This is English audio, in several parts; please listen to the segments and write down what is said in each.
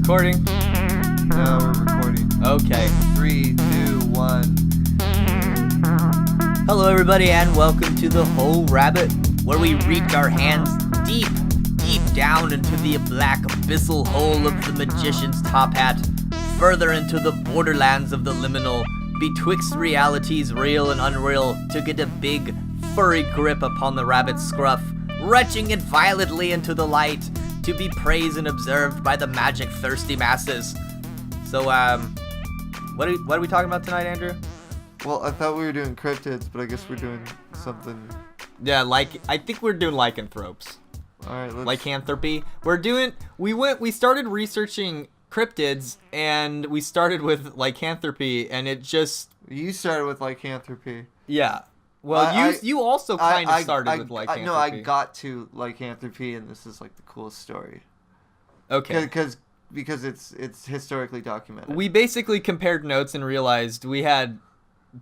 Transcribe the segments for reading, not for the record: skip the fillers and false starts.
recording? No, we're recording. Okay. 3, 2, 1. Hello, everybody, and welcome to The Whole Rabbit, where we reach our hands deep down into the black abyssal hole of the magician's top hat, further into the borderlands of the liminal, betwixt realities real and unreal, to get a big, furry grip upon the rabbit's scruff, retching it violently into the light, to be praised and observed by the magic-thirsty masses. So, what are we talking about tonight, Andrew? Well, I thought we were doing cryptids, but I guess we're doing something. Yeah, I think we're doing lycanthropes. Alright, let's... Lycanthropy. We started researching cryptids, and we started with lycanthropy, and it just... You started with lycanthropy. Yeah. Well, you also kind of started with lycanthropy. No, I got to lycanthropy, and this is like the coolest story. Okay. Because it's historically documented. We basically compared notes and realized we had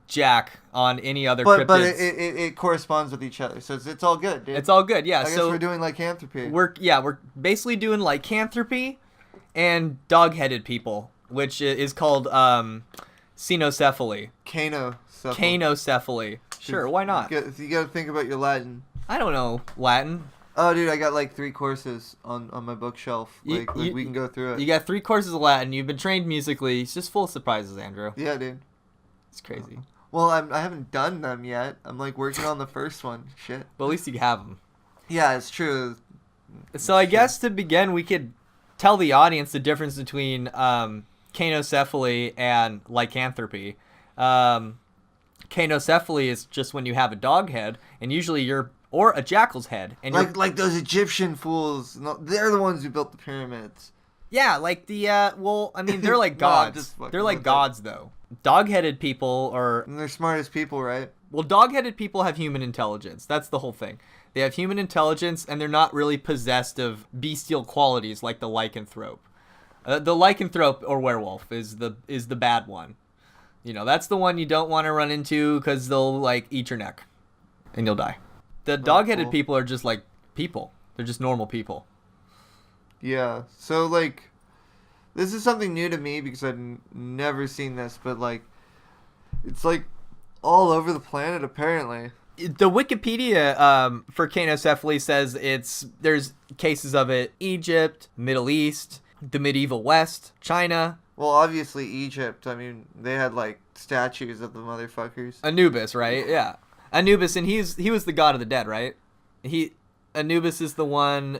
Jack on any other cryptids. But it corresponds with each other, so it's all good, dude. It's all good, yeah. I guess we're doing lycanthropy. We're basically doing lycanthropy and dog-headed people, which is called Cynocephali. Cynocephali. Sure, why not? You gotta think about your Latin. I don't know Latin. Oh, dude, I got like 3 courses on my bookshelf. We can go through it. You got 3 courses of Latin. You've been trained musically. It's just full of surprises, Andrew. Yeah, dude. It's crazy. Well, I haven't done them yet. I'm like working on the first one. Shit. But at least you have them. Yeah, it's true. So I guess to begin, we could tell the audience the difference between Cynocephali and lycanthropy. Cynocephali is just when you have a dog head, and usually or a jackal's head, and like those Egyptian fools. No, they're the ones who built the pyramids. Yeah, like the well, I mean, they're like gods. They're like gods, though. Dog-headed people are... And they're smart as people, right? Well, dog-headed people have human intelligence. That's the whole thing. They have human intelligence, and they're not really possessed of bestial qualities like the lycanthrope. The lycanthrope or werewolf is the bad one. You know, that's the one you don't want to run into because they'll, like, eat your neck. And you'll die. The dog-headed people are just, like, people. They're just normal people. Yeah. So, like... This is something new to me because I've never seen this, but, like, it's, like, all over the planet, apparently. The Wikipedia for Cynocephali says there's cases of it Egypt, Middle East, the medieval West, China. Well, obviously Egypt. I mean, they had, like, statues of the motherfuckers. Anubis, right? Yeah. Anubis, and he was the god of the dead, right? Anubis is the one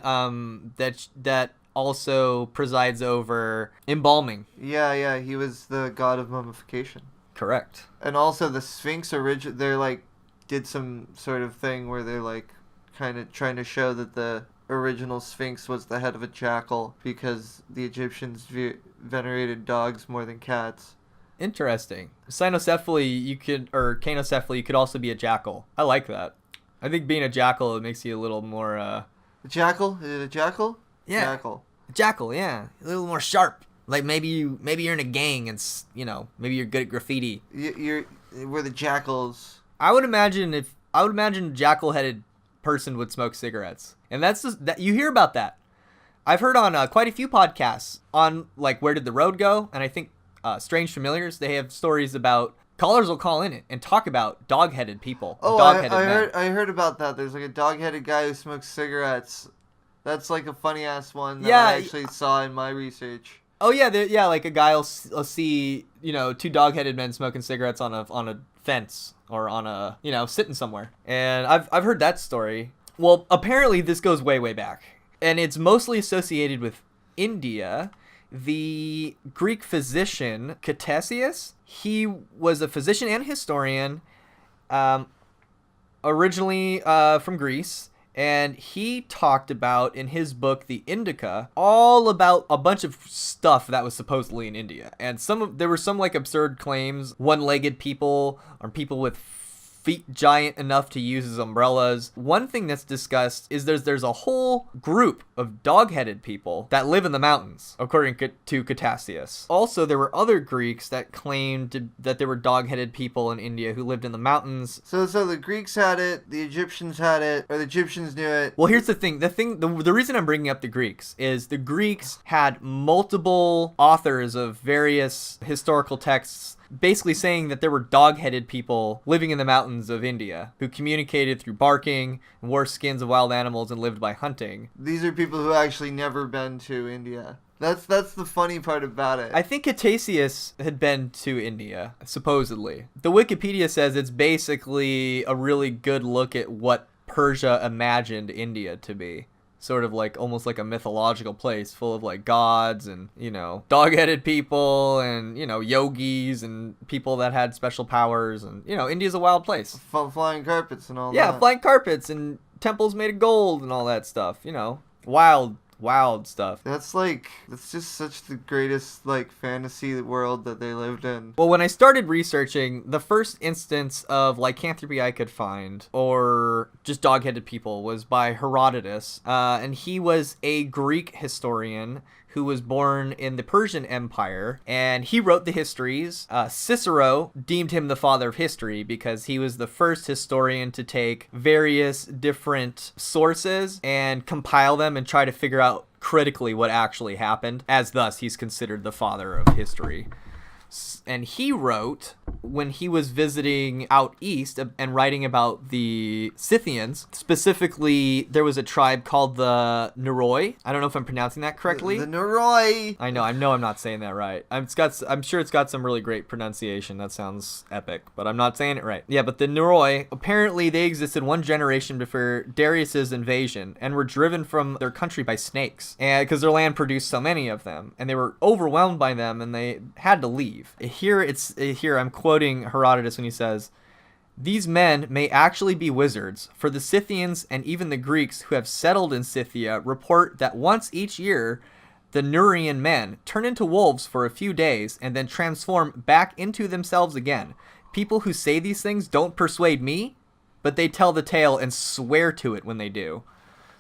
that also presides over embalming. Yeah, he was the god of mummification. Correct. And also the Sphinx they're like did some sort of thing where they're like kind of trying to show that the original Sphinx was the head of a jackal because the Egyptians venerated dogs more than cats. Interesting. Cynocephali, Cynocephali, you could also be a jackal. I like that. I think being a jackal, it makes you a little more A jackal? Is it a jackal? Yeah. Jackal, yeah. A little more sharp. Like maybe you're in a gang and, you know, maybe you're good at graffiti. We're the jackals. I would imagine a jackal-headed person would smoke cigarettes. And that's just that you hear about that. I've heard on quite a few podcasts on like Where Did the Road Go? And I think Strange Familiars, they have stories about callers will call in it and talk about dog-headed people. Oh, dog-headed I heard about that. There's like a dog-headed guy who smokes cigarettes. That's like a funny ass one that I actually saw in my research. Oh yeah, like a guy will see, you know, 2 dog-headed men smoking cigarettes on a fence or on a, you know, sitting somewhere. And I've heard that story. Well, apparently this goes way back, and it's mostly associated with India. The Greek physician Ctesias, he was a physician and historian, originally from Greece. And he talked about, in his book, The Indica, all about a bunch of stuff that was supposedly in India. And there were some, like, absurd claims. One-legged people, or people with feet giant enough to use as umbrellas. One thing that's discussed is there's a whole group of dog-headed people that live in the mountains, according to Ctesias. Also, there were other Greeks that claimed that there were dog-headed people in India who lived in the mountains. So the Greeks had it, the Egyptians had it, or the Egyptians knew it. Well, here's the thing. The reason I'm bringing up the Greeks is the Greeks had multiple authors of various historical texts basically saying that there were dog-headed people living in the mountains of India who communicated through barking, wore skins of wild animals, and lived by hunting. These are people who actually never been to India. That's the funny part about it. I think Ctesias had been to India, supposedly. The Wikipedia says it's basically a really good look at what Persia imagined India to be. Sort of like almost like a mythological place full of like gods and, dog-headed people and, yogis and people that had special powers. And, India's a wild place. Flying carpets and all that. Yeah, flying carpets and temples made of gold and all that stuff. Wild stuff. That's just such the greatest fantasy world that they lived in. Well, when I started researching, the first instance of lycanthropy I could find, or just dog-headed people, was by Herodotus, and he was a Greek historian who was born in the Persian Empire, and he wrote the histories. Cicero deemed him the father of history because he was the first historian to take various different sources and compile them and try to figure out critically what actually happened, as thus he's considered the father of history. And he wrote, when he was visiting out east and writing about the Scythians, specifically, there was a tribe called the Neroi. I don't know if I'm pronouncing that correctly. The Neroi! I know I'm not saying that right. I'm sure it's got some really great pronunciation. That sounds epic, but I'm not saying it right. Yeah, but the Neroi, apparently they existed one generation before Darius's invasion and were driven from their country by snakes, and because their land produced so many of them, and they were overwhelmed by them, and they had to leave. Here I'm quoting Herodotus when he says, "These men may actually be wizards, for the Scythians and even the Greeks who have settled in Scythia report that once each year the Nerean men turn into wolves for a few days and then transform back into themselves again. People who say these things don't persuade me, but they tell the tale and swear to it when they do."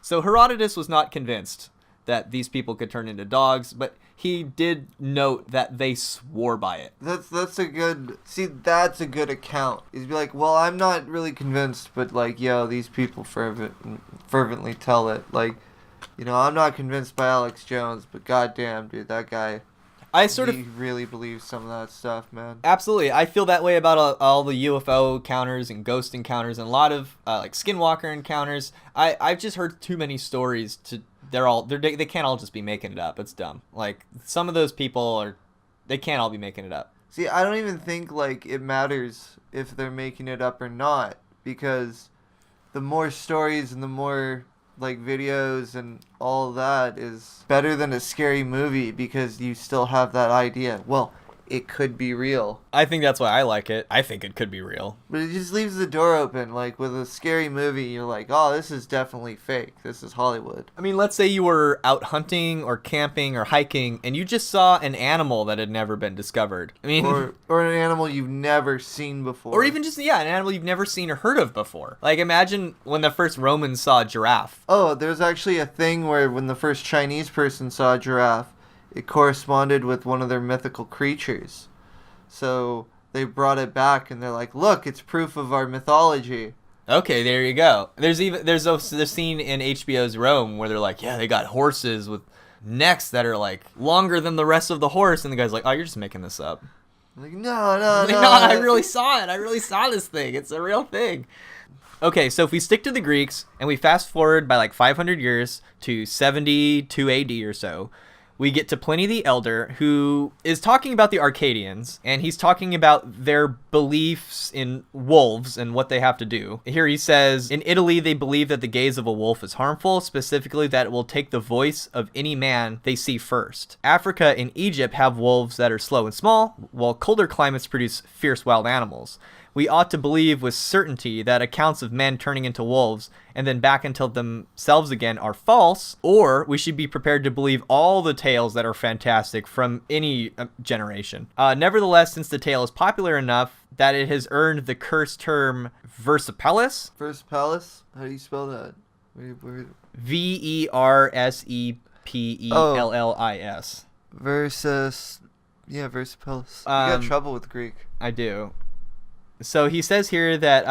So Herodotus was not convinced that these people could turn into dogs, but he did note that they swore by it. That's a good account. He'd be like, well, I'm not really convinced, but these people fervently tell it. I'm not convinced by Alex Jones, but goddamn, dude, that guy. He really believes some of that stuff, man. Absolutely. I feel that way about all the UFO encounters and ghost encounters and a lot of skinwalker encounters. I've just heard too many stories to. They can't all just be making it up. It's dumb. Some of those people they can't all be making it up. See, I don't even think it matters if they're making it up or not, because the more stories and the more videos and all that is better than a scary movie, because you still have that idea. Well, it could be real. I think that's why I like it. I think it could be real. But it just leaves the door open. With a scary movie, you're like, oh, this is definitely fake. This is Hollywood. I mean, let's say you were out hunting or camping or hiking and you just saw an animal that had never been discovered. I mean, or an animal you've never seen before. Or even just, an animal you've never seen or heard of before. Imagine when the first Romans saw a giraffe. Oh, there's actually a thing where when the first Chinese person saw a giraffe, it corresponded with one of their mythical creatures. So they brought it back and they're like, look, it's proof of our mythology. Okay, there you go. There's a scene in HBO's Rome where they're like, yeah, they got horses with necks that are longer than the rest of the horse, and the guy's like, oh, you're just making this up. No. I really saw it. I really saw this thing. It's a real thing. Okay, so if we stick to the Greeks and we fast forward by 500 years to 72 AD or so, we get to Pliny the Elder, who is talking about the Arcadians, and he's talking about their beliefs in wolves and what they have to do. Here he says, in Italy, they believe that the gaze of a wolf is harmful, specifically that it will take the voice of any man they see first. Africa and Egypt have wolves that are slow and small, while colder climates produce fierce wild animals. we ought to believe with certainty that accounts of men turning into wolves and then back into themselves again are false, or we should be prepared to believe all the tales that are fantastic from any generation. Nevertheless, since the tale is popular enough that it has earned the cursed term Versipellis. Versipellis? How do you spell that? Versepellis. Versipellis. You got trouble with Greek. I do. So he says here that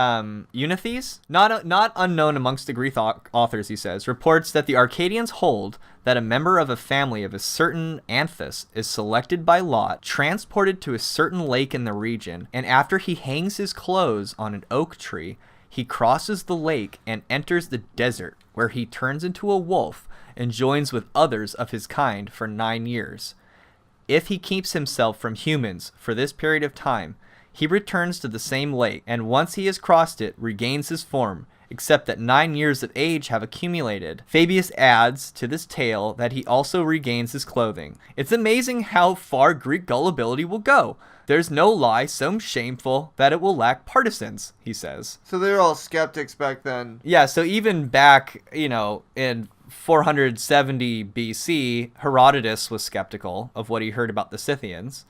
Eunethes, not unknown amongst the Greek authors, he says, reports that the Arcadians hold that a member of a family of a certain anthus is selected by lot, transported to a certain lake in the region, and after he hangs his clothes on an oak tree, he crosses the lake and enters the desert, where he turns into a wolf and joins with others of his kind for 9 years. If he keeps himself from humans for this period of time, he returns to the same lake, and once he has crossed it, regains his form, except that 9 years of age have accumulated. Fabius adds to this tale that he also regains his clothing. It's amazing how far Greek gullibility will go. There's no lie so shameful that it will lack partisans, he says. So they're all skeptics back then. Yeah, so even back, in 470 BC, Herodotus was skeptical of what he heard about the Scythians.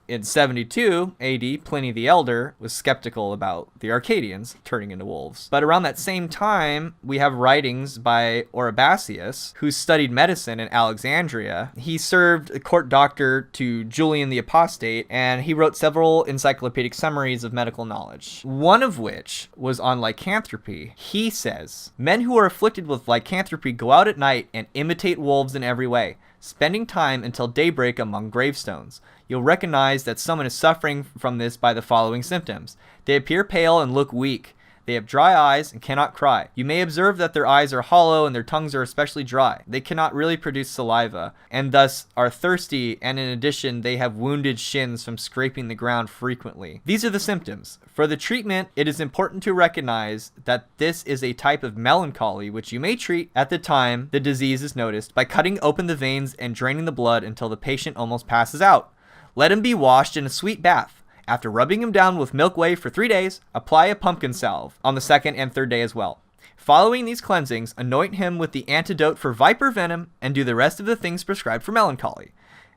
In 72 AD, Pliny the Elder was skeptical about the Arcadians turning into wolves. But around that same time, we have writings by Oribasius, who studied medicine in Alexandria. He served a court doctor to Julian the Apostate, and he wrote several encyclopedic summaries of medical knowledge, one of which was on lycanthropy. He says, men who are afflicted with lycanthropy go out at night and imitate wolves in every way, spending time until daybreak among gravestones. You'll recognize that someone is suffering from this by the following symptoms. They appear pale and look weak. They have dry eyes and cannot cry. You may observe that their eyes are hollow and their tongues are especially dry. They cannot really produce saliva and thus are thirsty, and in addition they have wounded shins from scraping the ground frequently. These are the symptoms. For the treatment, it is important to recognize that this is a type of melancholy which you may treat at the time the disease is noticed by cutting open the veins and draining the blood until the patient almost passes out. Let him be washed in a sweet bath. After rubbing him down with milk whey for 3 days, apply a pumpkin salve on the second and third day as well. Following these cleansings, anoint him with the antidote for viper venom and do the rest of the things prescribed for melancholy.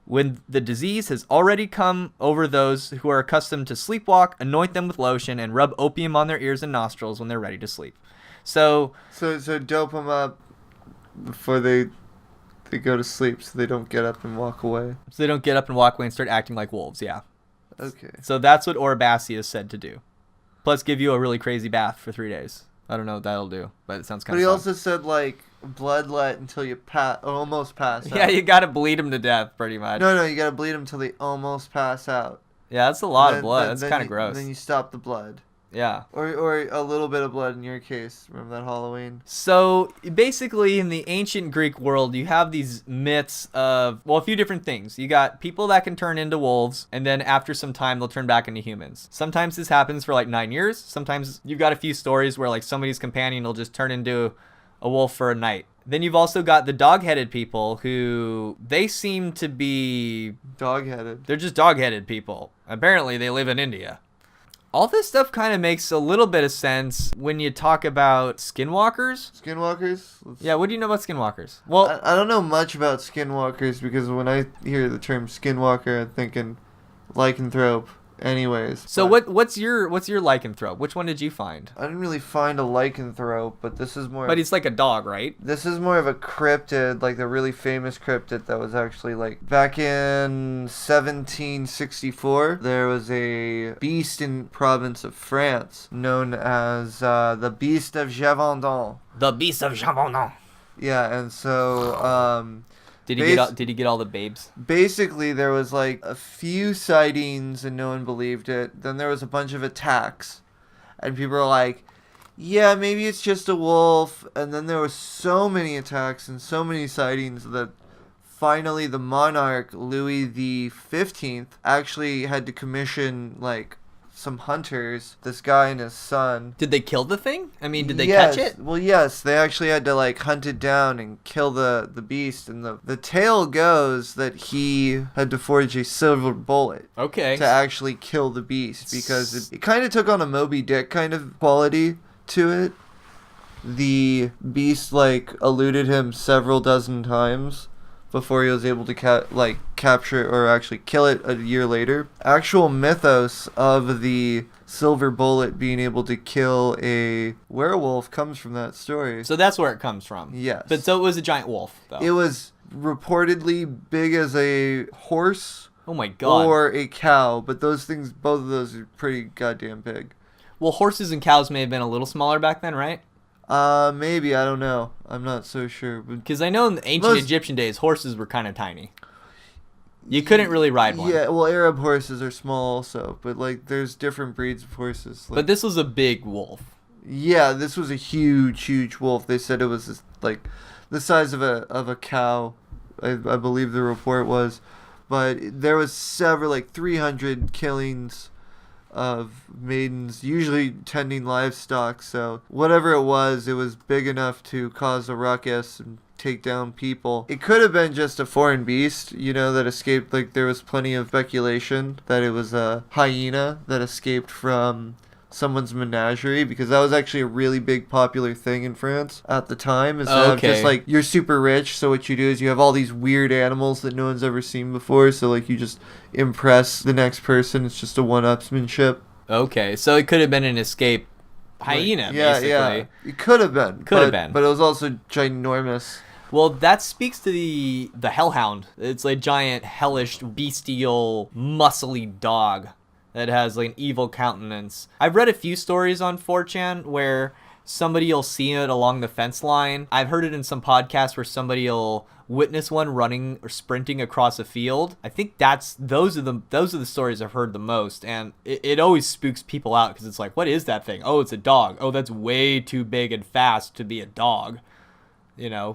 When the disease has already come over those who are accustomed to sleepwalk, anoint them with lotion and rub opium on their ears and nostrils when they're ready to sleep. So dope them up before they go to sleep so they don't get up and walk away. So they don't get up and walk away and start acting like wolves, yeah. Okay. So that's what Oribasius said to do. Plus give you a really crazy bath for 3 days. I don't know what that'll do, but it sounds kind of fun. But he also said, bloodlet until you almost pass out. Yeah, you gotta bleed them to death, pretty much. No, you gotta bleed them till they almost pass out. Yeah, that's a lot of blood. That's kind of gross. Then you stop the blood. Yeah. Or a little bit of blood in your case. Remember that Halloween? So, basically, in the ancient Greek world, you have these myths of, a few different things. You got people that can turn into wolves, and then after some time, they'll turn back into humans. Sometimes this happens for 9 years. Sometimes you've got a few stories where somebody's companion will just turn into a wolf for a night. Then you've also got the dog-headed people who, they seem to be... Dog-headed? They're just dog-headed people. Apparently, they live in India. All this stuff kind of makes a little bit of sense when you talk about skinwalkers. Skinwalkers? Yeah, what do you know about skinwalkers? Well, I don't know much about skinwalkers because when I hear the term skinwalker, I'm thinking lycanthrope. Anyways. So what's your lycanthrope? Which one did you find? I didn't really find a lycanthrope, but this is more... But it's like a dog, right? This is more of a cryptid, the really famous cryptid that was actually back in 1764. There was a beast in province of France known as the Beast of Gévaudan. The Beast of Gévaudan. Yeah, and so... Did he get all the babes? Basically, there was a few sightings and no one believed it. Then there was a bunch of attacks. And people were like, yeah, maybe it's just a wolf. And then there were so many attacks and so many sightings that finally the monarch, Louis the 15th, actually had to commission some hunters, this guy and his son. Did they kill the thing? I mean, did they Yes. catch it? Well, yes, they actually had to like hunt it down and kill the beast. And the tale goes that he had to forge a silver bullet Okay. to actually kill the beast, because it kind of took on a Moby Dick kind of quality to it. The beast like eluded him several dozen times before he was able to capture or actually kill it a year later. Actual mythos of the silver bullet being able to kill a werewolf comes from that story. So that's where it comes from. Yes. But so it was a giant wolf, though. It was reportedly big as a horse. Oh my god. Or a cow, but both of those are pretty goddamn big. Well, horses and cows may have been a little smaller back then, right? Maybe, I don't know. I'm not so sure. Because I know in the ancient Egyptian days, horses were kind of tiny. You couldn't really ride one. Yeah, well, Arab horses are small also, but like there's different breeds of horses. Like, But this was a big wolf. yeah, this was a huge wolf. They said it was like the size of a cow, I believe the report was. But there was several, like 300 killings of maidens, usually tending livestock. So whatever it was big enough to cause a ruckus and take down people. It could have been just a foreign beast, that escaped. Like there was plenty of speculation that it was a hyena that escaped from someone's menagerie, because that was actually a really big popular thing in France at the time. Is that just like you're super rich, so what you do is you have all these weird animals that no one's ever seen before, so like you just impress the next person. It's just a one-upsmanship. Okay, so it could have been an escape hyena, basically. Yeah, it could have been. But it was also ginormous. Well, that speaks to the hellhound. It's a giant, hellish, bestial, muscly dog that has like an evil countenance. I've read a few stories on 4chan where somebody will see it along the fence line. I've heard it in some podcasts where somebody will witness one running or sprinting across a field. I think those are the stories I've heard the most, and it always spooks people out because it's like, what is that thing? Oh, it's a dog. Oh, that's way too big and fast to be a dog.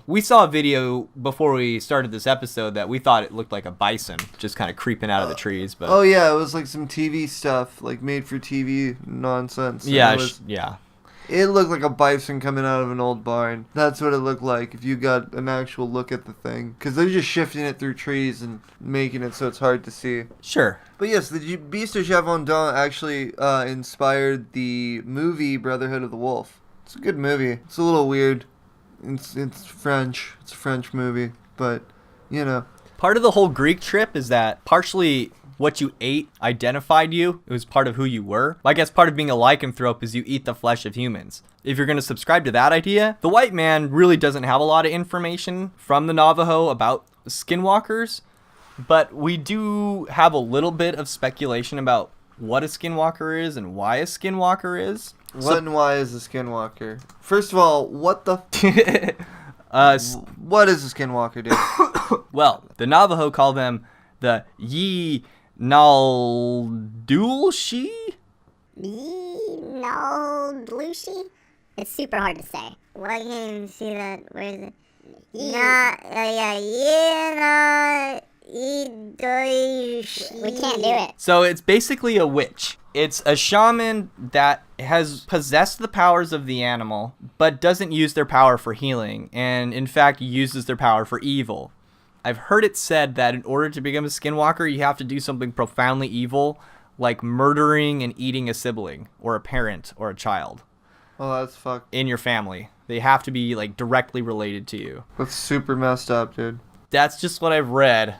We saw a video before we started this episode that we thought it looked like a bison just kind of creeping out of the trees. But oh yeah, it was like some TV stuff, like made for TV nonsense. Yeah, yeah. It looked like a bison coming out of an old barn. That's what it looked like if you got an actual look at the thing. Because they're just shifting it through trees and making it so it's hard to see. Sure. But yes, the Beast of Gévaudan actually inspired the movie Brotherhood of the Wolf. It's a good movie. It's a little weird. It's French. It's a French movie, but Part of the whole Greek trip is that partially what you ate identified you. It was part of who you were. I guess part of being a lycanthrope is you eat the flesh of humans. If you're going to subscribe to that idea, the white man really doesn't have a lot of information from the Navajo about skinwalkers, but we do have a little bit of speculation about what a skinwalker is and why a skinwalker is. And why is a skinwalker? First of all, what the... what is a skinwalker, dude? Well, the Navajo call them the Yi Naldulshi? Naldulshi? It's super hard to say. Why can't you see that? Where is it? We can't do it. So it's basically a witch. It's a shaman that has possessed the powers of the animal, but doesn't use their power for healing, and in fact uses their power for evil. I've heard it said that in order to become a skinwalker, you have to do something profoundly evil, like murdering and eating a sibling, or a parent, or a child. Oh, that's fucked. In your family. They have to be, like, directly related to you. That's super messed up, dude. That's just what I've read.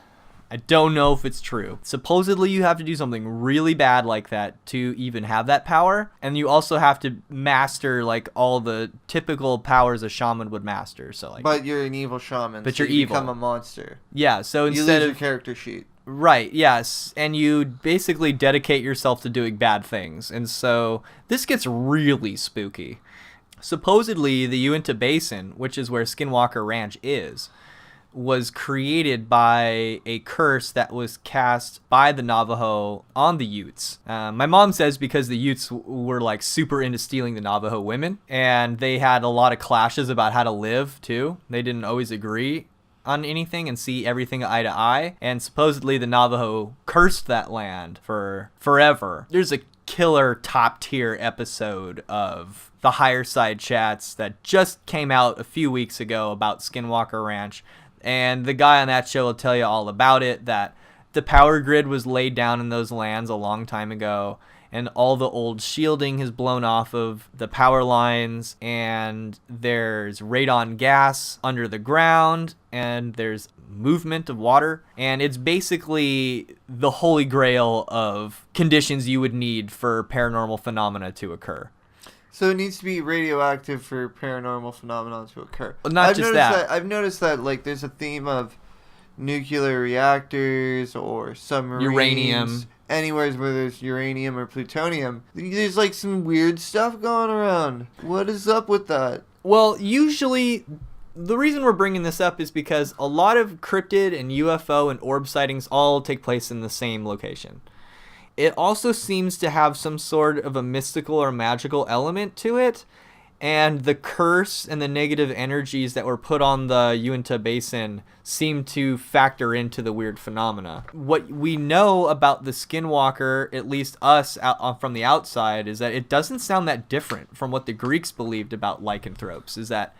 I don't know if it's true. Supposedly you have to do something really bad like that to even have that power. And you also have to master like all the typical powers a shaman would master. So like, but you're an evil shaman. But so you're you evil. become a monster. Yeah, so you instead lose of your character sheet. Right, yes. And you basically dedicate yourself to doing bad things. And so this gets really spooky. Supposedly the Uinta Basin, which is where Skinwalker Ranch is, was created by a curse that was cast by the Navajo on the Utes. My mom says because the Utes were like super into stealing the Navajo women, and they had a lot of clashes about how to live too. They didn't always agree on anything and see everything eye to eye, and supposedly the Navajo cursed that land for forever. There's a killer top tier episode of the Higher Side Chats that just came out a few weeks ago about Skinwalker Ranch. And the guy on that show will tell you all about it, that the power grid was laid down in those lands a long time ago, and all the old shielding has blown off of the power lines, and there's radon gas under the ground, and there's movement of water, and it's basically the holy grail of conditions you would need for paranormal phenomena to occur. So it needs to be radioactive for paranormal phenomena to occur. Well, I've noticed that like there's a theme of nuclear reactors or submarines, uranium, anywhere where there's uranium or plutonium. There's like some weird stuff going around. What is up with that? Well, usually the reason we're bringing this up is because a lot of cryptid and UFO and orb sightings all take place in the same location. It also seems to have some sort of a mystical or magical element to it, and the curse and the negative energies that were put on the Uinta Basin seem to factor into the weird phenomena. What we know about the Skinwalker, at least us from the outside, is that it doesn't sound that different from what the Greeks believed about lycanthropes. Is that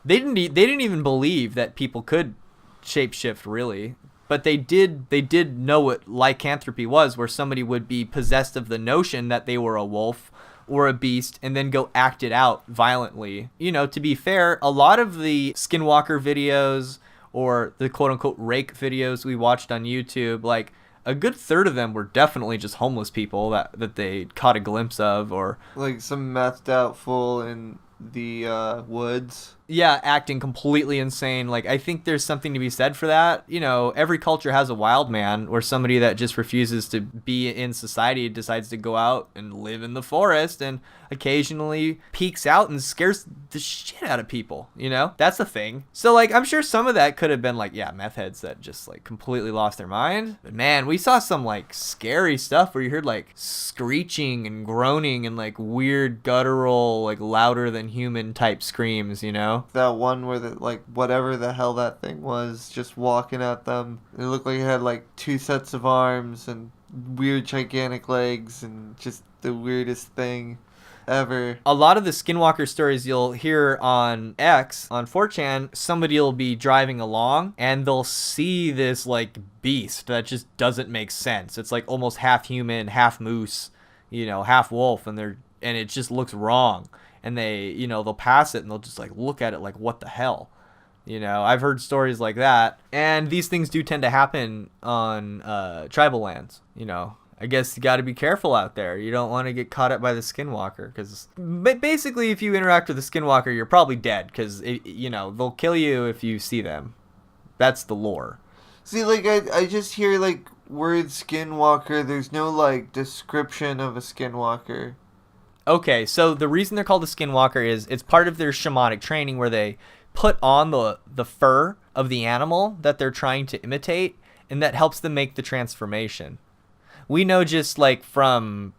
they didn't even believe that people could shapeshift, really. But they did know what lycanthropy was, where somebody would be possessed of the notion that they were a wolf or a beast and then go act it out violently. You know, to be fair, a lot of the Skinwalker videos or the quote-unquote rake videos we watched on YouTube, like a good third of them were definitely just homeless people that they caught a glimpse of, or like some methed out fool in the woods. Yeah, acting completely insane. Like, I think there's something to be said for that. You know, every culture has a wild man, or somebody that just refuses to be in society, decides to go out and live in the forest, and occasionally peeks out and scares the shit out of people, you know? That's a thing. So, like, I'm sure some of that could have been, like, yeah, meth heads that just, like, completely lost their mind. But, man, we saw some, like, scary stuff where you heard, like, screeching and groaning and, like, weird guttural, like, louder than human type screams, you know? That one where the, like, whatever the hell that thing was, just walking at them. It looked like it had, like, 2 sets of arms and weird gigantic legs and just the weirdest thing ever. A lot of the Skinwalker stories you'll hear on X, on 4chan, somebody will be driving along and they'll see this, like, beast that just doesn't make sense. It's, like, almost half human, half moose, you know, half wolf, and it just looks wrong. And they, you know, they'll pass it and they'll just, like, look at it like, what the hell? You know, I've heard stories like that. And these things do tend to happen on tribal lands, you know. I guess you got to be careful out there. You don't want to get caught up by the Skinwalker, because basically if you interact with the Skinwalker, you're probably dead, because, you know, they'll kill you if you see them. That's the lore. See, like, I just hear, like, word Skinwalker. There's no, like, description of a Skinwalker. Okay, so the reason they're called a Skinwalker is it's part of their shamanic training, where they put on the fur of the animal that they're trying to imitate, and that helps them make the transformation. We know, just like from,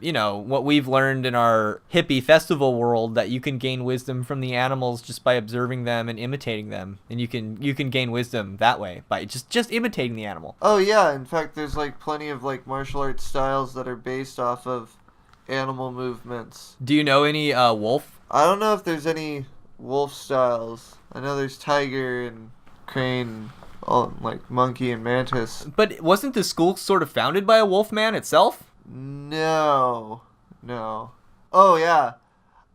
you know, what we've learned in our hippie festival world, that you can gain wisdom from the animals just by observing them and imitating them, and you can gain wisdom that way by just imitating the animal. Oh yeah, in fact, there's, like, plenty of, like, martial arts styles that are based off of animal movements. Do you know any wolf? I don't know if there's any wolf styles. I know there's tiger and crane, all, like, monkey and mantis. But wasn't the school sort of founded by a wolf man itself? No. Oh yeah.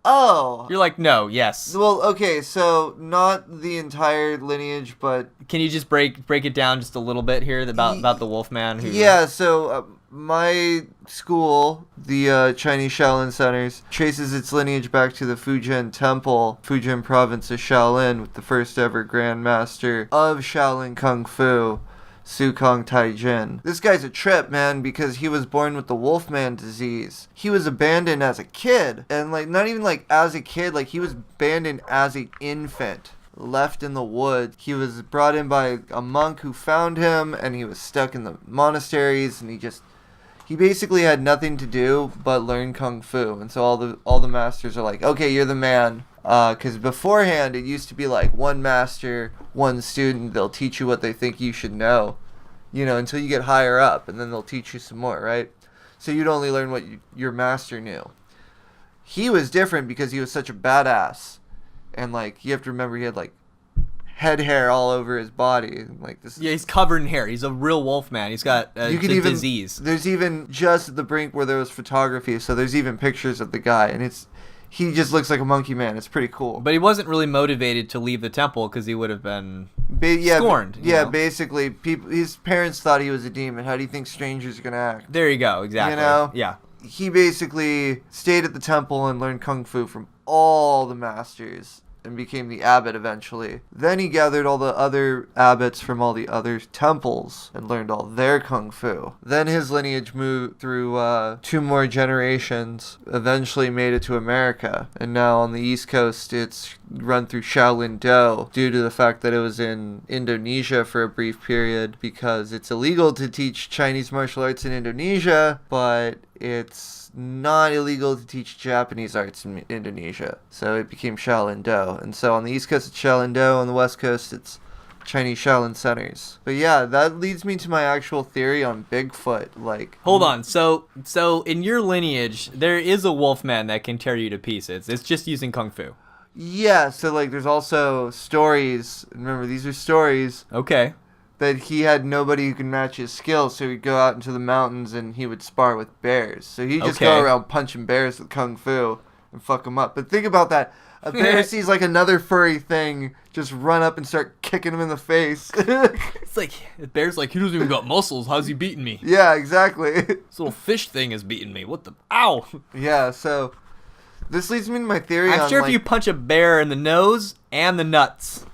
Oh. You're like, no, yes. Well, okay, so not the entire lineage, but can you just break it down just a little bit here about the Wolfman? Yeah, so my school, the Chinese Shaolin Centers, traces its lineage back to the Fujian Temple, Fujian province of Shaolin, with the first ever Grand Master of Shaolin Kung Fu, Su Kong Taijin. This guy's a trip, man, because he was born with the Wolfman disease. He was abandoned as a kid, and, like, not even, like, as a kid, like, he was abandoned as an infant, left in the woods. He was brought in by a monk who found him, and he was stuck in the monasteries, and he basically had nothing to do but learn Kung Fu. And so all the masters are like, okay, you're the man. Because beforehand, it used to be like one master, one student. They'll teach you what they think you should know, you know, until you get higher up, and then they'll teach you some more, right? So you'd only learn what your master knew. He was different because he was such a badass. And, like, you have to remember he had, like, head hair all over his body. Like this. Yeah, he's covered in hair. He's a real wolf man. He's got a disease. There's even just at the brink where there was photography, so there's even pictures of the guy, and he just looks like a monkey man. It's pretty cool. But he wasn't really motivated to leave the temple because he would have been scorned. Basically, his parents thought he was a demon. How do you think strangers are gonna act? There you go. Exactly. You know? Yeah. He basically stayed at the temple and learned kung fu from all the masters and became the abbot eventually. Then he gathered all the other abbots from all the other temples and learned all their kung fu. Then his lineage moved through 2 more generations, eventually made it to America. And now on the East Coast, it's run through Shaolin Do due to the fact that it was in Indonesia for a brief period because it's illegal to teach Chinese martial arts in Indonesia, but it's not illegal to teach Japanese arts in Indonesia. So it became Shaolin Do. And so on the East Coast, it's Shaolin Do. On the West Coast, it's Chinese Shaolin centers. But yeah, that leads me to my actual theory on Bigfoot. Like, hold on. So in your lineage, there is a wolfman that can tear you to pieces. It's just using kung fu. Yeah, so like there's also stories. Remember, these are stories. Okay. That he had nobody who could match his skills, so he'd go out into the mountains and he would spar with bears. So he'd just go around punching bears with kung fu and fuck them up. But think about that. A bear sees like another furry thing, just run up and start kicking him in the face. It's like, the bear's like, he doesn't even got muscles. How's he beating me? Yeah, exactly. This little fish thing is beating me. What the? Ow! Yeah, so this leads me to my theory I'm sure if you punch a bear in the nose and the nuts.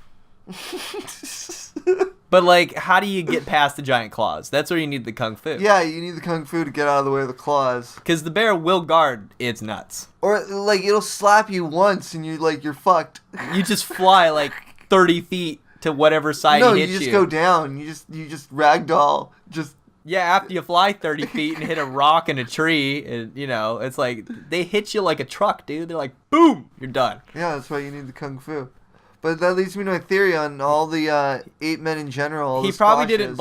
But, like, how do you get past the giant claws? That's where you need the kung fu. Yeah, you need the kung fu to get out of the way of the claws. Because the bear will guard its nuts. Or, like, it'll slap you once and you're fucked. You just fly, like, 30 feet to whatever side he hits you. No, you just go down. You just ragdoll. Yeah, after you fly 30 feet and hit a rock and a tree, and, you know, it's like, they hit you like a truck, dude. They're like, boom, you're done. Yeah, that's why you need the kung fu. But that leads me to my theory on all the ape men in general. He probably didn't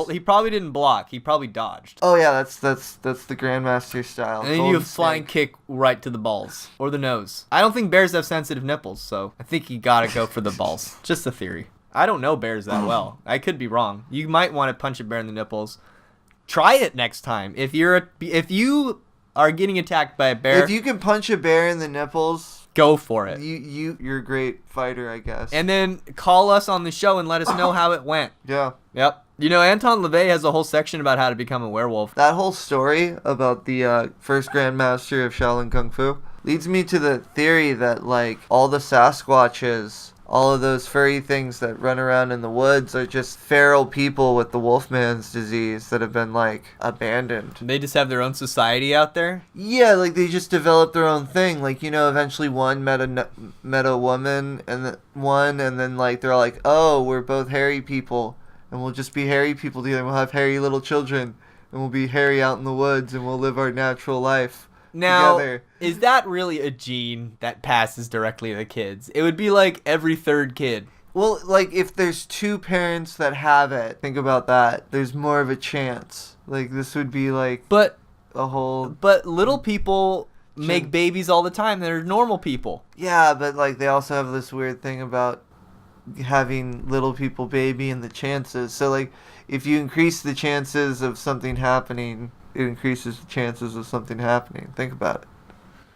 block. He probably dodged. Oh yeah, that's the Grandmaster style. And then you have flying kick right to the balls or the nose. I don't think bears have sensitive nipples, so I think you gotta go for the balls. Just a theory. I don't know bears that well. I could be wrong. You might want to punch a bear in the nipples. Try it next time. If you are getting attacked by a bear, if you can punch a bear in the nipples. Go for it. You're a great fighter, I guess. And then call us on the show and let us know how it went. Yeah. Yep. You know, Anton LaVey has a whole section about how to become a werewolf. That whole story about the first Grandmaster of Shaolin Kung Fu leads me to the theory that, like, all the Sasquatches, all of those furry things that run around in the woods are just feral people with the Wolfman's disease that have been, like, abandoned. They just have their own society out there? Yeah, like, they just developed their own thing. Like, you know, eventually one met a woman, and then, like, they're all like, oh, we're both hairy people, and we'll just be hairy people together. We'll have hairy little children, and we'll be hairy out in the woods, and we'll live our natural life. Now, together. Is that really a gene that passes directly to kids? It would be like every third kid. Well, like, if there's 2 parents that have it, think about that. There's more of a chance. Like, this would be, like, But little people make babies all the time. They're normal people. Yeah, but, like, they also have this weird thing about having little people baby and the chances. So, like, if you increase the chances of something happening, it increases the chances of something happening. Think about it.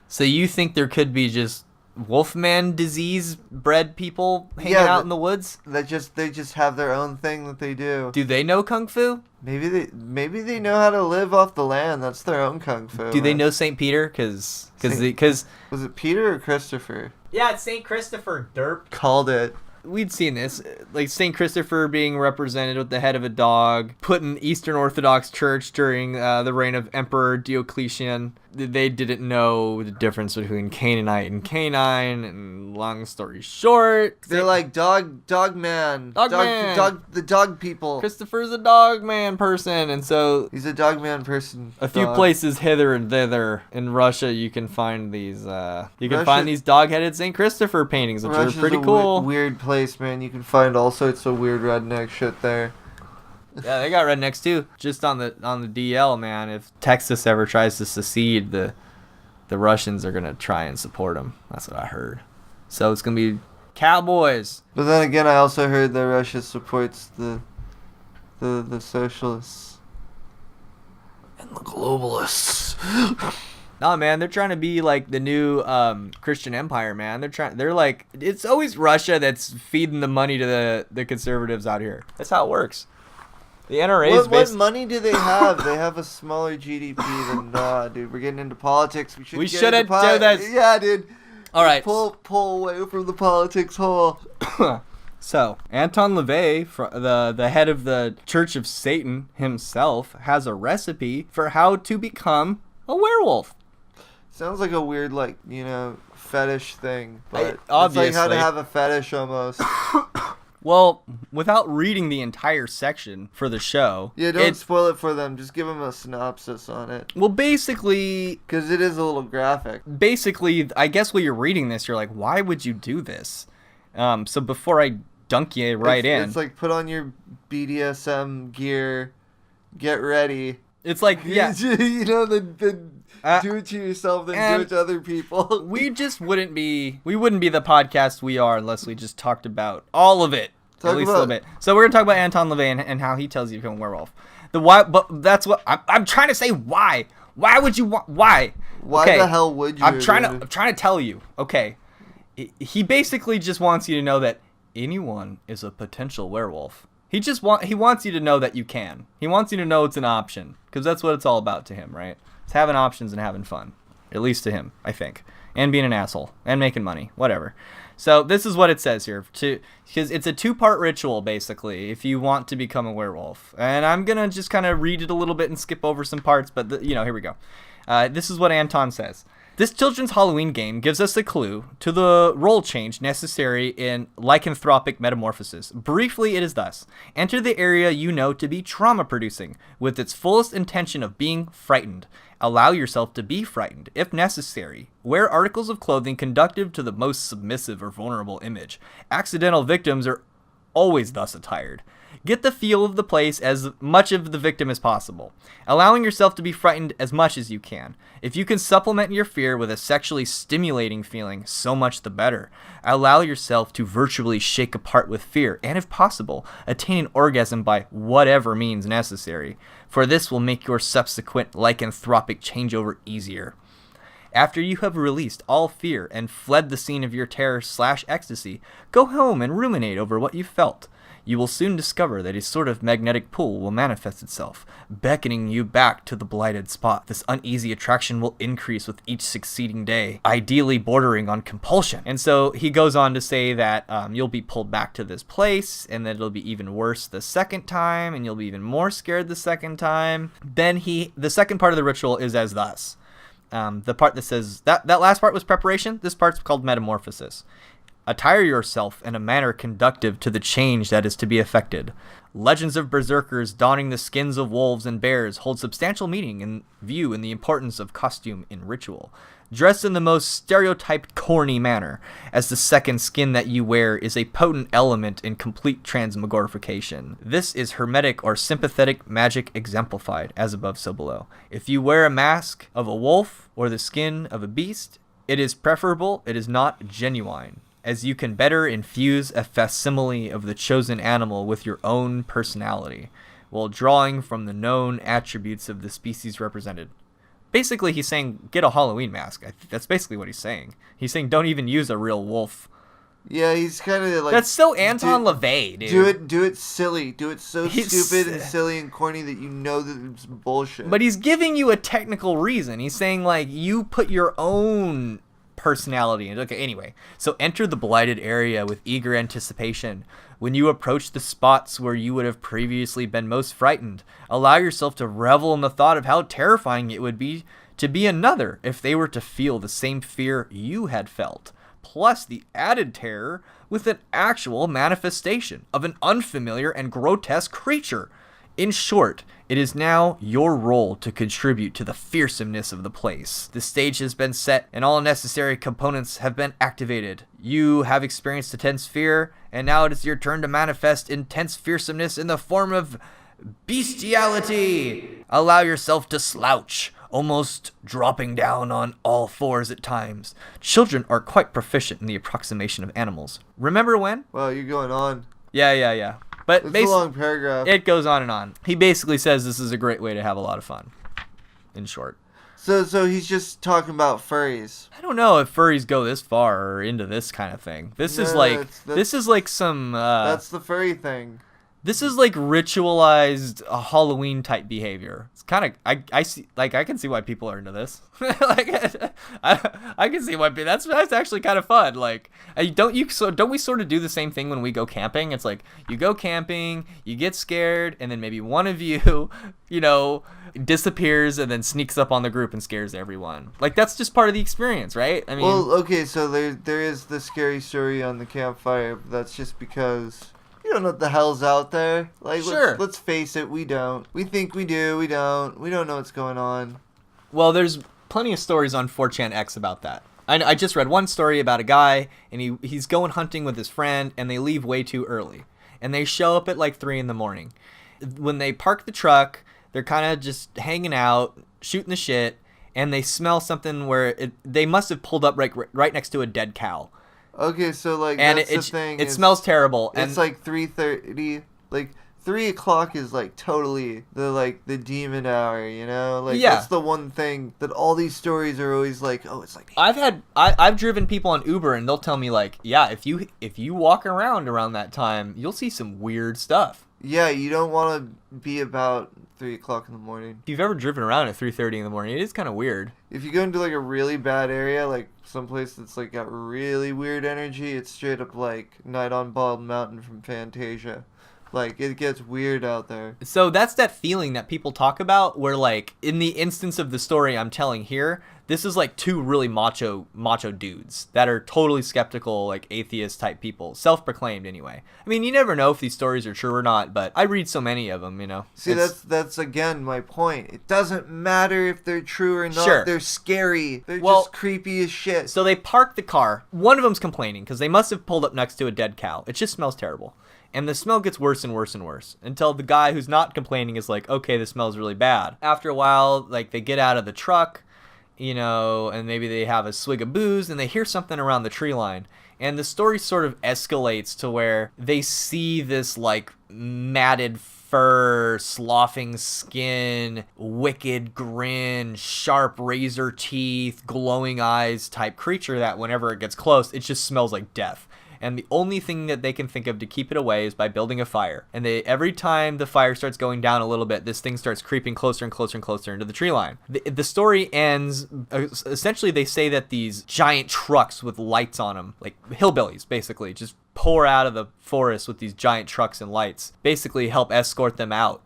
So you think there could be just wolfman disease bred people hanging out in the woods? They just have their own thing that they do. Do they know kung fu? Maybe they know how to live off the land. That's their own kung fu. Do they know St. Peter? Because was it Peter or Christopher? Yeah, it's St. Christopher. Derp. Called it. We'd seen this, like St. Christopher being represented with the head of a dog, put in Eastern Orthodox Church during the reign of Emperor Diocletian. They didn't know the difference between Canaanite and canine, and long story short, they're like dog man. The dog people. Christopher's a dog man person, and so he's a dog man person. A few places hither and thither in Russia, you can find these. Find these dog-headed St. Christopher paintings, which are pretty cool. Weird place, man. You can find all sorts of weird redneck shit there. Yeah, they got rednecks too. Just on the DL, man. If Texas ever tries to secede, the Russians are gonna try and support them. That's what I heard. So it's gonna be cowboys. But then again, I also heard that Russia supports the socialists and the globalists. No, man, they're trying to be like the new Christian empire, man. They're like, it's always Russia that's feeding the money to the conservatives out here. That's how it works. The NRA is What money do they have? They have a smaller GDP than dude. We're getting into politics. We shouldn't do this. Yeah, dude. All right. Pull away from the politics hole. So, Anton LaVey, the head of the Church of Satan himself, has a recipe for how to become a werewolf. Sounds like a weird, like, fetish thing. But obviously. It's like how to have a fetish almost. Well, without reading the entire section for the show... Yeah, don't spoil it for them. Just give them a synopsis on it. Well, basically... Because it is a little graphic. Basically, I guess while you're reading this, you're like, why would you do this? So before I dunk you in... It's like, put on your BDSM gear, get ready. It's like, yeah. Do it to yourself, then do it to other people. We wouldn't be the podcast we are unless we just talked about all of it. At least a little bit. So we're going to talk about Anton LaVey and how he tells you to become a werewolf. But that's what I'm trying to say. Why? Why would you want? Why? Why the hell would you? I'm trying to tell you. Okay. He basically just wants you to know that anyone is a potential werewolf. He wants you to know that you can. He wants you to know it's an option, because that's what it's all about to him, right? It's having options and having fun. At least to him, I think. And being an asshole. And making money. Whatever. So this is what it says here. Because it's a 2-part ritual, basically, if you want to become a werewolf. And I'm going to just kind of read it a little bit and skip over some parts. But, here we go. This is what Anton says. This children's Halloween game gives us a clue to the role change necessary in lycanthropic metamorphosis. Briefly, it is thus. Enter the area you know to be trauma-producing, with its fullest intention of being frightened. Allow yourself to be frightened, if necessary. Wear articles of clothing conducive to the most submissive or vulnerable image. Accidental victims are always thus attired. Get the feel of the place as much of the victim as possible, allowing yourself to be frightened as much as you can. If you can supplement your fear with a sexually stimulating feeling, so much the better. Allow yourself to virtually shake apart with fear, and if possible, attain an orgasm by whatever means necessary, for this will make your subsequent lycanthropic changeover easier. After you have released all fear and fled the scene of your terror/ecstasy, go home and ruminate over what you felt. You will soon discover that a sort of magnetic pull will manifest itself, beckoning you back to the blighted spot. This uneasy attraction will increase with each succeeding day, ideally bordering on compulsion. And so he goes on to say that you'll be pulled back to this place, and that it'll be even worse the second time, and you'll be even more scared the second time. Then the second part of the ritual is as thus. The part that says, that last part was preparation. This part's called metamorphosis. Attire yourself in a manner conducive to the change that is to be effected. Legends of berserkers donning the skins of wolves and bears hold substantial meaning in view in the importance of costume in ritual. Dress in the most stereotyped corny manner, as the second skin that you wear is a potent element in complete transmogrification. This is hermetic or sympathetic magic exemplified, as above so below. If you wear a mask of a wolf or the skin of a beast, it is preferable, it is not genuine, as you can better infuse a facsimile of the chosen animal with your own personality, while drawing from the known attributes of the species represented. Basically, he's saying, get a Halloween mask. That's basically what he's saying. He's saying, don't even use a real wolf. Yeah, he's kind of like... That's so Anton LaVey, dude. Do it silly. Do it so stupid and silly and corny that you know that it's bullshit. But he's giving you a technical reason. He's saying, like, you put your own personality in. Okay, anyway. So enter the blighted area with eager anticipation. When you approach the spots where you would have previously been most frightened, allow yourself to revel in the thought of how terrifying it would be to be another if they were to feel the same fear you had felt, plus the added terror with an actual manifestation of an unfamiliar and grotesque creature. In short, it is now your role to contribute to the fearsomeness of the place. The stage has been set and all necessary components have been activated. You have experienced intense fear, and now it is your turn to manifest intense fearsomeness in the form of Bestiality! Allow yourself to slouch, almost dropping down on all fours at times. Children are quite proficient in the approximation of animals. Remember when? Wow, you're going on. Yeah. But It's a long paragraph. it goes on and on. He basically says this is a great way to have a lot of fun, in short. So he's just talking about furries. I don't know if furries go this far or into this kind of thing. This is No, like that's- some That's the furry thing. this is like ritualized Halloween type behavior. It's kind of I see, like, I can see why people are into this. Like I can see why that's actually kind of fun. Like, don't we sort of do the same thing when we go camping? It's like you go camping, you get scared, and then maybe one of you, disappears and then sneaks up on the group and scares everyone. Like, that's just part of the experience, right? I mean, Well, okay, so there is the scary story on the campfire, but that's just because you don't know what the hell's out there. Like, Sure. let's face it, we don't. We think we do, we don't. We don't know what's going on. well, there's plenty of stories on 4chan about that. I just read one story about a guy, and he's going hunting with his friend, and they leave way too early. And they show up at like 3 in the morning. When they park the truck, they're kind of just hanging out, shooting the shit, and they smell something where they must have pulled up right next to a dead cow. Okay, so like And that's the thing. it smells terrible. And It's like 3:30. Like 3 o'clock is like totally the demon hour. Like Yeah. that's the one thing that all these stories are always like. Oh, it's like. I've driven people on Uber, and they'll tell me like, yeah, if you walk around that time, you'll see some weird stuff. Yeah, you don't want to be about 3 o'clock in the morning. If you've ever driven around at 3:30 in the morning, it is kind of weird. If you go into like a really bad area, like someplace that's like got really weird energy, it's straight up like Night on Bald Mountain from Fantasia. Like, it gets weird out there. So that's that feeling that people talk about where, like, in the instance of the story I'm telling here, this is like two really macho dudes that are totally skeptical, like atheist type people, self-proclaimed anyway. I mean, you never know if these stories are true or not, but I read so many of them, See, that's again my point. It doesn't matter if they're true or not. Sure. They're scary. They're Well, just creepy as shit. So they park the car. One of them's complaining because they must have pulled up next to a dead cow. It just smells terrible. And the smell gets worse and worse and worse until the guy who's not complaining is like, okay, this smells really bad. After a while, like, they get out of the truck, and maybe they have a swig of booze and they hear something around the tree line. And the story sort of escalates to where they see this like matted fur, sloughing skin, wicked grin, sharp razor teeth, glowing eyes type creature that whenever it gets close, it just smells like death. And the only thing that they can think of to keep it away is by building a fire. And every time the fire starts going down a little bit, this thing starts creeping closer and closer and closer into the tree line. The story ends, essentially they say that these giant trucks with lights on them, like hillbillies basically, just pour out of the forest with these giant trucks and lights, basically help escort them out.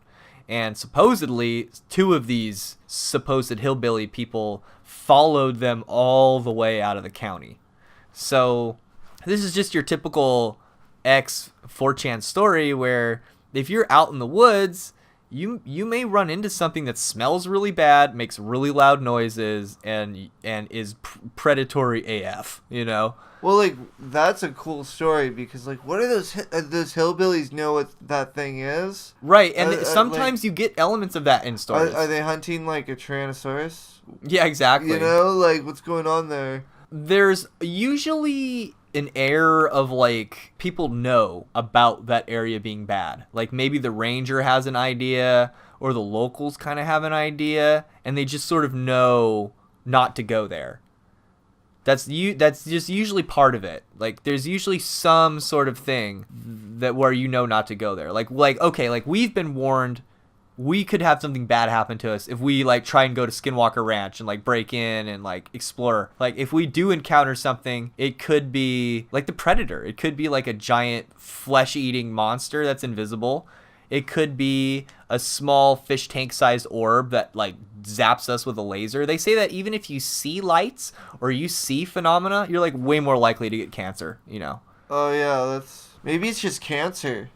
And supposedly, 2 of these supposed hillbilly people followed them all the way out of the county. So this is just your typical X-4chan story where if you're out in the woods, you may run into something that smells really bad, makes really loud noises, and is predatory AF, Well, like, that's a cool story because, like, what are those hillbillies know what that thing is? Right, and sometimes you get elements of that in stories. Are they hunting, like, a Tyrannosaurus? Yeah, exactly. Like, what's going on there? There's usually an air of like people know about that area being bad. Like maybe the ranger has an idea or the locals kind of have an idea and they just sort of know not to go there. That's just usually part of it. Like there's usually some sort of thing that where not to go there. Like okay, like we've been warned we could have something bad happen to us if we like try and go to Skinwalker Ranch and like break in and like explore. Like if we do encounter something, it could be like the Predator. It could be like a giant flesh-eating monster that's invisible. It could be a small fish tank sized orb that like zaps us with a laser. They say that even if you see lights or you see phenomena, you're like way more likely to get cancer, Oh yeah, maybe it's just cancer.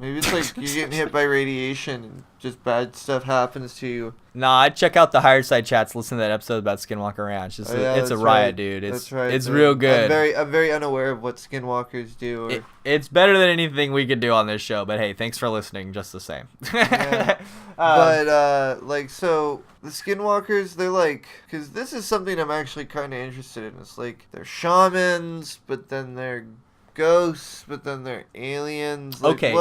Maybe it's like you're getting hit by radiation and just bad stuff happens to you. Nah, I'd check out the Higher Side Chats. Listen to that episode about Skinwalker Ranch. It's a riot, right. dude. That's right. It's real good. I'm very unaware of what Skinwalkers do. It's better than anything we could do on this show. But hey, thanks for listening. Just the same. Yeah. So the Skinwalkers, they're like, because this is something I'm actually kind of interested in. It's like they're shamans, but then they're ghosts, but then they're aliens. Like, okay.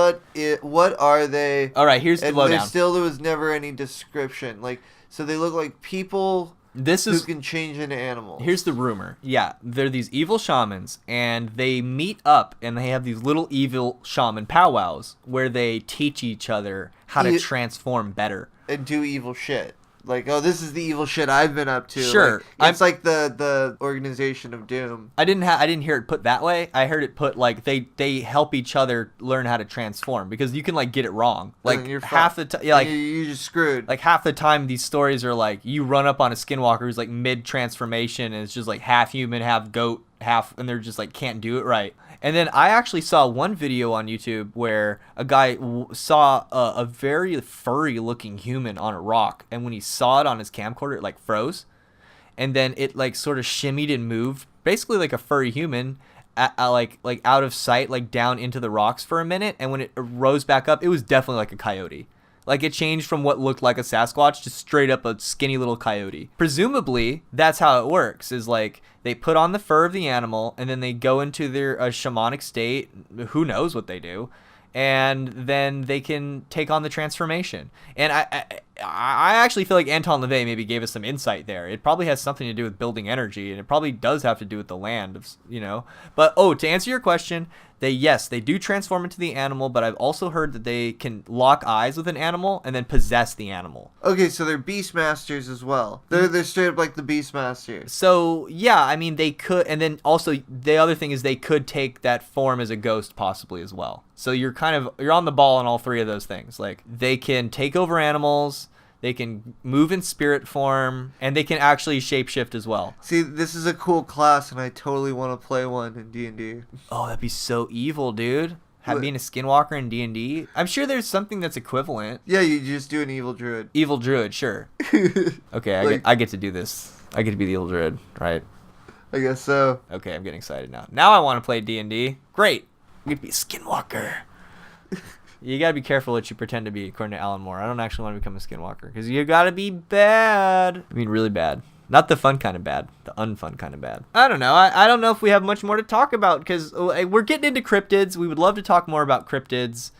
What are they? All right, here's the lowdown. There was never any description. Like, so they look like people who can change into animals. Here's the rumor. Yeah, they're these evil shamans, and they meet up, and they have these little evil shaman powwows where they teach each other how to transform better and do evil shit. Like, oh, this is the evil shit I've been up to. Sure, like, it's like the Organization of Doom. I didn't hear it put that way. I heard it put like they help each other learn how to transform, because you can like get it wrong. Like half the time, you're just screwed. Like half the time, these stories are like you run up on a skinwalker who's like mid transformation and it's just like half human, half goat, half, and they're just like can't do it right. And then I actually saw one video on YouTube where a guy saw a very furry-looking human on a rock, and when he saw it on his camcorder, it like froze, and then it like sort of shimmied and moved, basically like a furry human, like out of sight, like down into the rocks for a minute, and when it rose back up, it was definitely like a coyote. Like, it changed from what looked like a Sasquatch to straight up a skinny little coyote. Presumably, that's how it works, is like they put on the fur of the animal and then they go into their shamanic state. Who knows what they do? And then they can take on the transformation. And I actually feel like Anton LaVey maybe gave us some insight there. It probably has something to do with building energy, and it probably does have to do with the land, But, to answer your question, they do transform into the animal, but I've also heard that they can lock eyes with an animal and then possess the animal. Okay, so they're Beastmasters as well. They're straight up like the Beastmasters. So, yeah, I mean, they could, and then also the other thing is they could take that form as a ghost possibly as well. So you're on the ball on all three of those things. Like, they can take over animals, they can move in spirit form, and they can actually shapeshift as well. See, this is a cool class, and I totally want to play one in D&D. Oh, that'd be so evil, dude. Being a skinwalker in D&D. I'm sure there's something that's equivalent. Yeah, you just do an evil druid. Evil druid, sure. Okay, I get to do this. I get to be the evil druid, right? I guess so. Okay, I'm getting excited now. Now I want to play D&D. Great. I'm going to be a skinwalker. You gotta be careful what you pretend to be, according to Alan Moore. I don't actually want to become a skinwalker, because you gotta be bad. I mean, really bad. Not the fun kind of bad, the unfun kind of bad. I don't know. I don't know if we have much more to talk about, because we're getting into cryptids. We would love to talk more about cryptids.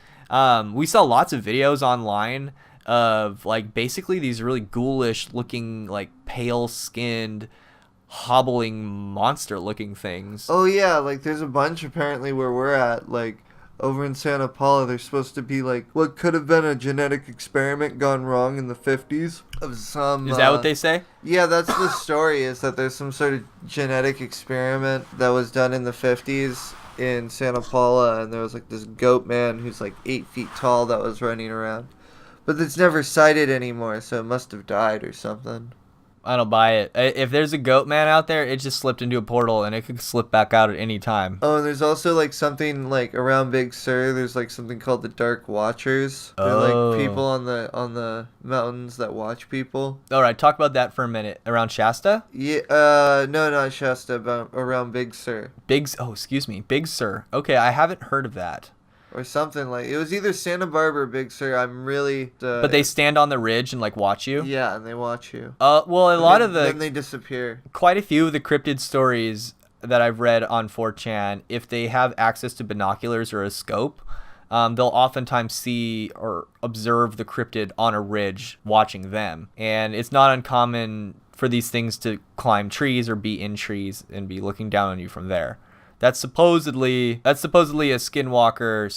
We saw lots of videos online of, like, basically these really ghoulish looking, like, pale-skinned, hobbling monster-looking things. Oh, yeah, like, there's a bunch, apparently, where we're at, like... Over in Santa Paula, there's supposed to be, like, what could have been a genetic experiment gone wrong in the 50s of some... Is that what they say? Yeah, that's the story, is that there's some sort of genetic experiment that was done in the 50s in Santa Paula, and there was, like, this goat man who's, like, 8 feet tall that was running around. But it's never sighted anymore, so it must have died or something. I don't buy it. If there's a goat man out there, it just slipped into a portal, and it could slip back out at any time. Oh, and there's also, like, something, like, around Big Sur, there's, like, something called the Dark Watchers. They're, like, people on the mountains that watch people. All right, talk about that for a minute. Around Shasta? Yeah, no, not Shasta, but around Big Sur. Big Sur. Okay, I haven't heard of that. Or something like... It was either Santa Barbara or Big Sur. I'm really... But they stand on the ridge and, like, watch you? Yeah, and they watch you. Well, a lot of the... Then they disappear. Quite a few of the cryptid stories that I've read on 4chan, if they have access to binoculars or a scope, they'll oftentimes see or observe the cryptid on a ridge watching them. And it's not uncommon for these things to climb trees or be in trees and be looking down on you from there. That's supposedly a skinwalker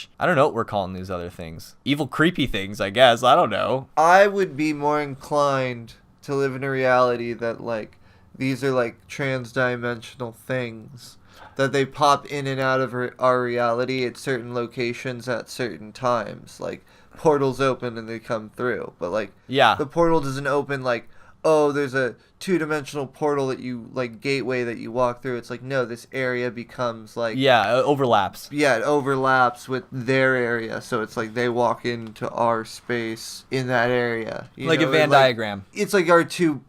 / I don't know what we're calling these other things. Evil, creepy things, I guess. I don't know. I would be more inclined to live in a reality that, like, these are, like, transdimensional things. That they pop in and out of our reality at certain locations at certain times. Like, portals open and they come through. But, like, yeah, the portal doesn't open, like, oh, there's a two-dimensional portal that you, like, gateway that you walk through. It's like, no, this area becomes, like... Yeah, it overlaps. Yeah, it overlaps with their area. So it's like they walk into our space in that area. Like a Venn diagram. It's like our two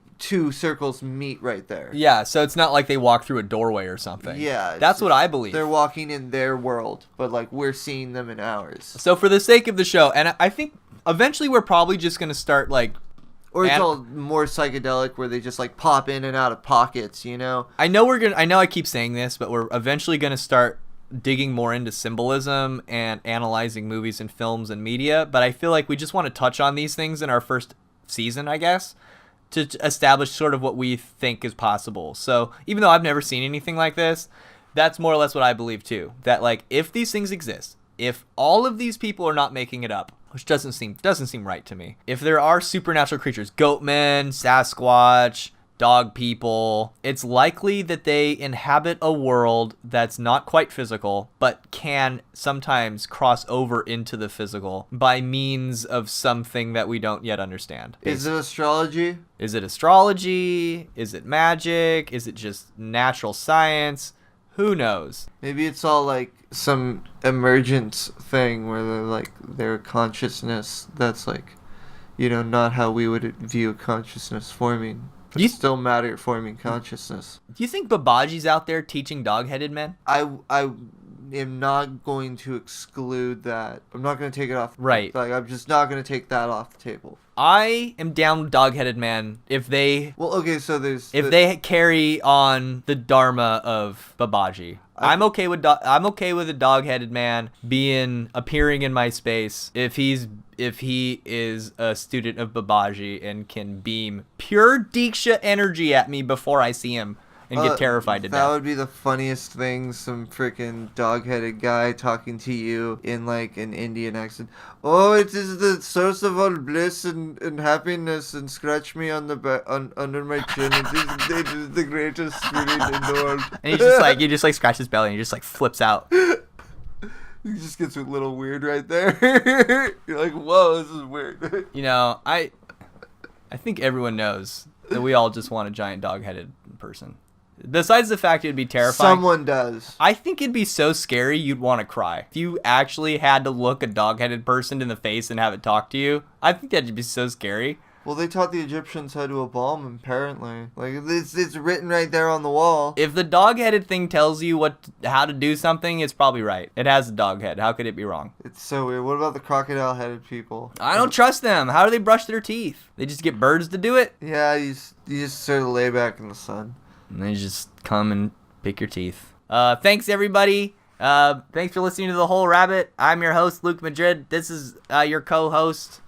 circles meet right there. Yeah, so it's not like they walk through a doorway or something. Yeah. That's what I believe. They're walking in their world, but, like, we're seeing them in ours. So for the sake of the show, and I think eventually we're probably just going to start, like... Or it's all more psychedelic where they just, like, pop in and out of pockets, you know? I know I keep saying this, but we're eventually going to start digging more into symbolism and analyzing movies and films and media, but I feel like we just want to touch on these things in our first season, I guess, to establish sort of what we think is possible. So even though I've never seen anything like this, that's more or less what I believe too. That, like, if these things exist, if all of these people are not making it up, which doesn't seem right to me. If there are supernatural creatures, goatmen, Sasquatch, dog people, it's likely that they inhabit a world that's not quite physical, but can sometimes cross over into the physical by means of something that we don't yet understand. Is it astrology? Is it astrology? Is it magic? Is it just natural science? Who knows? Maybe it's all, like, some emergence thing where they're, like, their consciousness that's, like, you know, not how we would view consciousness forming. But it's still matter forming consciousness. Do you think Babaji's out there teaching dog-headed men? I am not going to exclude that. I'm not going to take it off. Right. Like, I'm just not going to take that off the table. I am down with dog-headed men if they... Well, okay, so they carry on the dharma of Babaji. I'm okay with a dog-headed man appearing in my space if he is a student of Babaji and can beam pure Diksha energy at me before I see him and get terrified to death. That would be the funniest thing, some freaking dog-headed guy talking to you in, like, an Indian accent. Oh, it is the source of all bliss and happiness, and scratch me on the under my chin. It is the greatest spirit in the world. And he just scratches his belly and he just, like, flips out. He just gets a little weird right there. You're like, whoa, this is weird. You know, I think everyone knows that we all just want a giant dog-headed person. Besides the fact it'd be terrifying. Someone does. I think it'd be so scary you'd want to cry. If you actually had to look a dog-headed person in the face and have it talk to you, I think that'd be so scary. Well, they taught the Egyptians how to embalm, apparently. Like, it's written right there on the wall. If the dog-headed thing tells you how to do something, it's probably right. It has a dog head. How could it be wrong? It's so weird. What about the crocodile-headed people? I don't trust them. How do they brush their teeth? They just get birds to do it? Yeah, you just sort of lay back in the sun. And they just come and pick your teeth. Thanks, everybody. Thanks for listening to The Whole Rabbit. I'm your host, LukeMadrid. This is your co-host,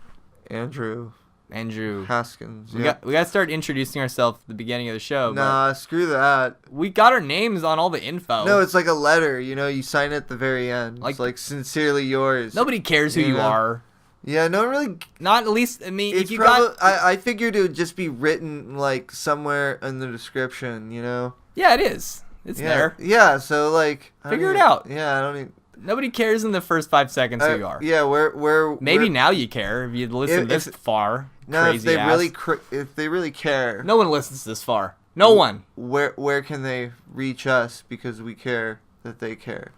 Andrew Haskins. We got to start introducing ourselves at the beginning of the show. Nah, screw that. We got our names on all the info. No, it's like a letter. You know, you sign it at the very end. It's like sincerely yours. Nobody cares who you are. Yeah, no one really. Not at least. I mean, if you got. I figured it would just be written like somewhere in the description. You know. Yeah, it is. It's there. Yeah, so like. Figure it out. Yeah, I don't even. Nobody cares in the first 5 seconds who you are. Yeah, where maybe now you care if you listen this far. No, if they really care. No one listens this far. No one. Where can they reach us because we care that they care,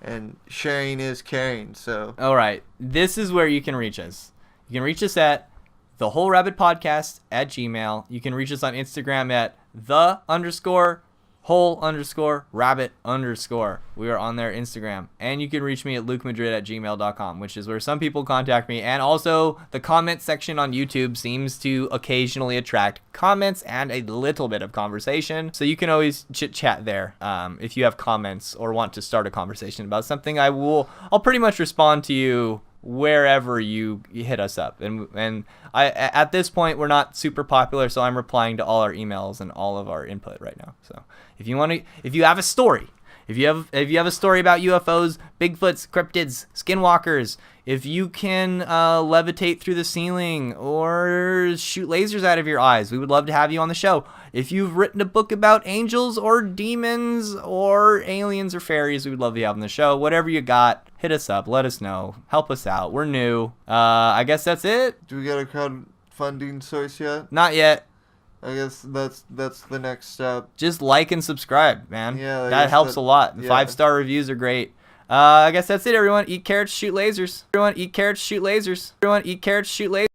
and sharing is caring. So. All right, this is where you can reach us. You can reach us at thewholerabbitpodcast at Gmail. You can reach us on Instagram at _whole_rabbit_. We are on their Instagram. And you can reach me at LukeMadrid at gmail.com, which is where some people contact me. And also, the comment section on YouTube seems to occasionally attract comments and a little bit of conversation. So you can always chit-chat there. If you have comments or want to start a conversation about something, I'll pretty much respond to you wherever you hit us up. And I at this point we're not super popular, so I'm replying to all our emails and all of our input right now. So if you have a story, if you have a story about UFOs, Bigfoots, cryptids, skinwalkers, if you can levitate through the ceiling or shoot lasers out of your eyes, we would love to have you on the show. If you've written a book about angels or demons or aliens or fairies, we would love to have on the show. Whatever you got, hit us up. Let us know. Help us out. We're new. I guess that's it. Do we got a crowdfunding source yet? Not yet. I guess that's the next step. Just like and subscribe, man. Yeah, I that guess helps a lot. yeah. 5-star reviews are great. I guess that's it, everyone. Eat carrots, shoot lasers. Everyone eat carrots, shoot lasers. Everyone eat carrots, shoot lasers.